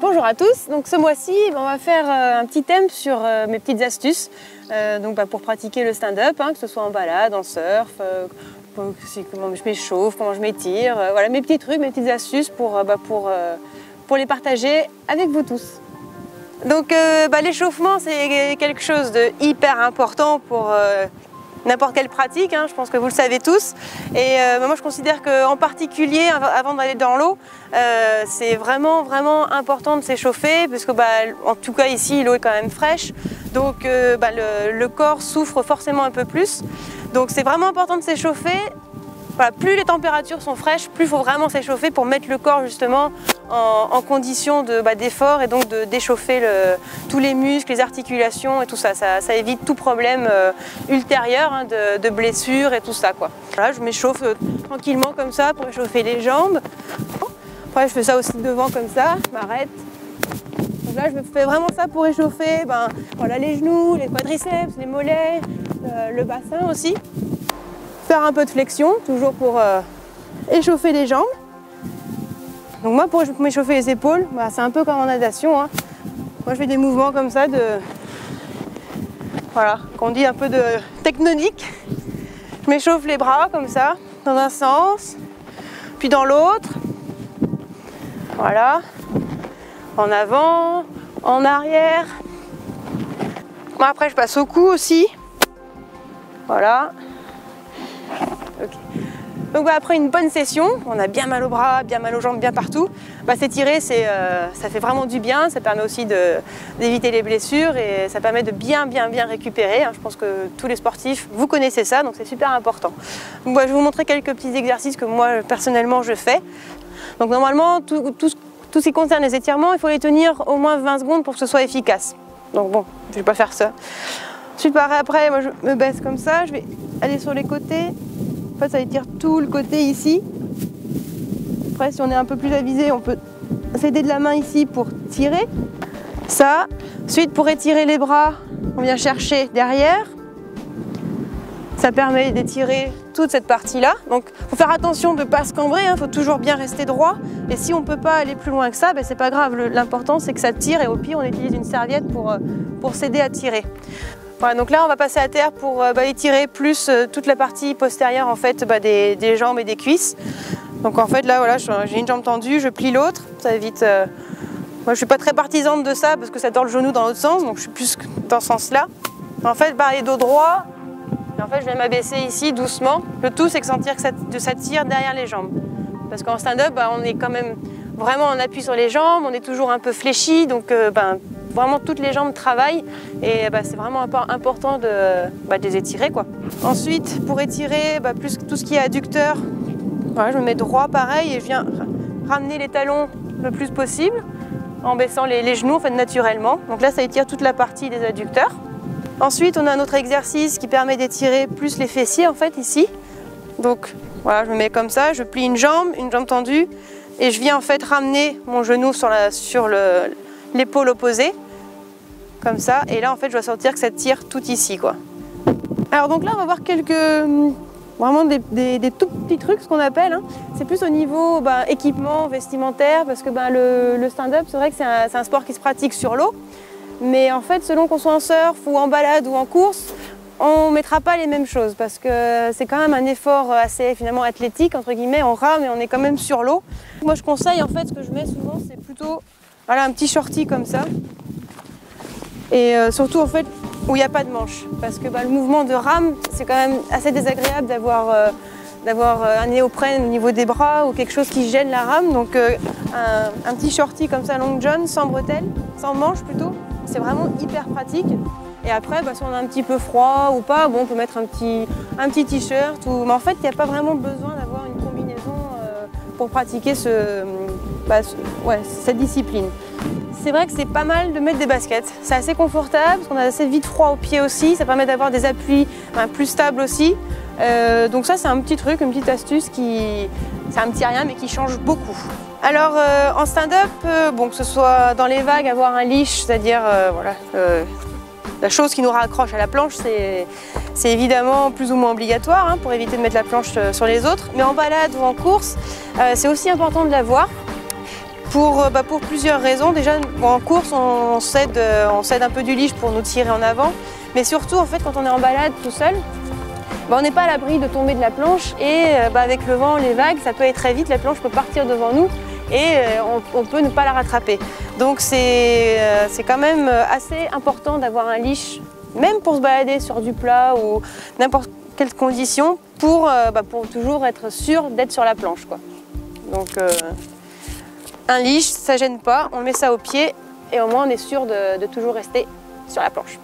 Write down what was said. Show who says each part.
Speaker 1: Bonjour à tous, donc ce mois-ci on va faire un petit thème sur mes petites astuces pour pratiquer le stand-up, que ce soit en balade, en surf, comment je m'échauffe, comment je m'étire, voilà mes petits trucs, mes petites astuces pour les partager avec vous tous. Donc l'échauffement c'est quelque chose de hyper important pour n'importe quelle pratique, je pense que vous le savez tous. Et moi je considère qu'en particulier avant d'aller dans l'eau, c'est vraiment important de s'échauffer parce que en tout cas ici l'eau est quand même fraîche, donc le corps souffre forcément un peu plus. Donc c'est vraiment important de s'échauffer. Voilà, plus les températures sont fraîches, plus il faut vraiment s'échauffer pour mettre le corps justement en condition d'effort et donc d'échauffer tous les muscles, les articulations et tout ça. Ça évite tout problème ultérieur de blessures et tout ça, quoi. Voilà, je m'échauffe tranquillement comme ça pour échauffer les jambes. Après je fais ça aussi devant comme ça, je m'arrête. Donc là je fais vraiment ça pour échauffer voilà, les genoux, les quadriceps, les mollets, le bassin aussi. Faire un peu de flexion, toujours pour échauffer les jambes. Donc moi pour m'échauffer les épaules, c'est un peu comme en natation. Moi je fais des mouvements comme ça voilà, qu'on dit un peu de tectonique. Je m'échauffe les bras comme ça, dans un sens, puis dans l'autre. Voilà. En avant, en arrière. Après je passe au cou aussi. Voilà. Okay. Donc après une bonne session, on a bien mal aux bras, bien mal aux jambes, bien partout. S'étirer, ça fait vraiment du bien, ça permet aussi d'éviter les blessures et ça permet de bien récupérer. Je pense que tous les sportifs, vous connaissez ça, donc c'est super important. Donc, je vais vous montrer quelques petits exercices que moi personnellement je fais. Donc normalement, tout ce qui concerne les étirements, il faut les tenir au moins 20 secondes pour que ce soit efficace. Donc bon, je ne vais pas faire ça. Ensuite, après, moi je me baisse comme ça, je vais aller sur les côtés. En fait, ça étire tout le côté ici. Après, si on est un peu plus avisé, on peut s'aider de la main ici pour tirer. Ça. Ensuite, pour étirer les bras, on vient chercher derrière. Ça permet d'étirer toute cette partie-là. Donc, il faut faire attention de ne pas se cambrer, faut toujours bien rester droit. Et si on ne peut pas aller plus loin que ça, c'est pas grave. L'important, c'est que ça tire et au pire, on utilise une serviette pour s'aider à tirer. Voilà, donc là on va passer à terre pour étirer plus toute la partie postérieure en fait, des jambes et des cuisses. Donc en fait là voilà, j'ai une jambe tendue, je plie l'autre, ça évite... Moi je suis pas très partisane de ça parce que ça tord le genou dans l'autre sens, donc je suis plus dans ce sens-là. En fait les dos droits, et en fait je vais m'abaisser ici doucement. Le tout c'est que sentir que ça tire derrière les jambes. Parce qu'en stand-up on est quand même vraiment en appui sur les jambes, on est toujours un peu fléchi, donc vraiment toutes les jambes travaillent et c'est vraiment important de les étirer, quoi. Ensuite pour étirer plus tout ce qui est adducteur, voilà, je me mets droit pareil et je viens ramener les talons le plus possible en baissant les genoux en fait, naturellement. Donc là ça étire toute la partie des adducteurs. Ensuite on a un autre exercice qui permet d'étirer plus les fessiers en fait ici. Donc voilà, je me mets comme ça, je plie une jambe tendue et je viens en fait ramener mon genou sur l'épaule opposée, comme ça, et là en fait je dois sentir que ça tire tout ici, quoi. Alors donc là on va voir vraiment des tout petits trucs, ce qu'on appelle, c'est plus au niveau équipement vestimentaire, parce que le stand-up c'est vrai que c'est un sport qui se pratique sur l'eau, mais en fait selon qu'on soit en surf ou en balade ou en course, on ne mettra pas les mêmes choses, parce que c'est quand même un effort assez finalement athlétique, entre guillemets, on rame et on est quand même sur l'eau. Moi je conseille en fait, ce que je mets souvent c'est plutôt voilà, un petit shorty comme ça, et surtout en fait où il n'y a pas de manche, parce que le mouvement de rame c'est quand même assez désagréable d'avoir un néoprène au niveau des bras ou quelque chose qui gêne la rame, donc un petit shorty comme ça, long john, sans bretelles, sans manche plutôt, c'est vraiment hyper pratique. Et après si on a un petit peu froid ou pas, on peut mettre un petit t-shirt, mais en fait il n'y a pas vraiment besoin d'avoir une combinaison pour pratiquer cette discipline. C'est vrai que c'est pas mal de mettre des baskets, c'est assez confortable parce qu'on a assez vite froid aux pieds aussi, ça permet d'avoir des appuis plus stables aussi. Donc ça c'est un petit truc, une petite astuce c'est un petit rien mais qui change beaucoup. Alors en stand-up, que ce soit dans les vagues, avoir un leash, c'est-à-dire la chose qui nous raccroche à la planche, c'est évidemment plus ou moins obligatoire pour éviter de mettre la planche sur les autres. Mais en balade ou en course, c'est aussi important de l'avoir. Pour plusieurs raisons. Déjà, en course, on cède un peu du leash pour nous tirer en avant. Mais surtout, en fait, quand on est en balade tout seul, on n'est pas à l'abri de tomber de la planche. Et avec le vent, les vagues, ça peut aller très vite. La planche peut partir devant nous et on peut ne pas la rattraper. Donc c'est quand même assez important d'avoir un leash, même pour se balader sur du plat ou n'importe quelle condition, pour toujours être sûr d'être sur la planche, quoi. Donc un leash, ça gêne pas, on met ça au pied et au moins on est sûr de toujours rester sur la planche.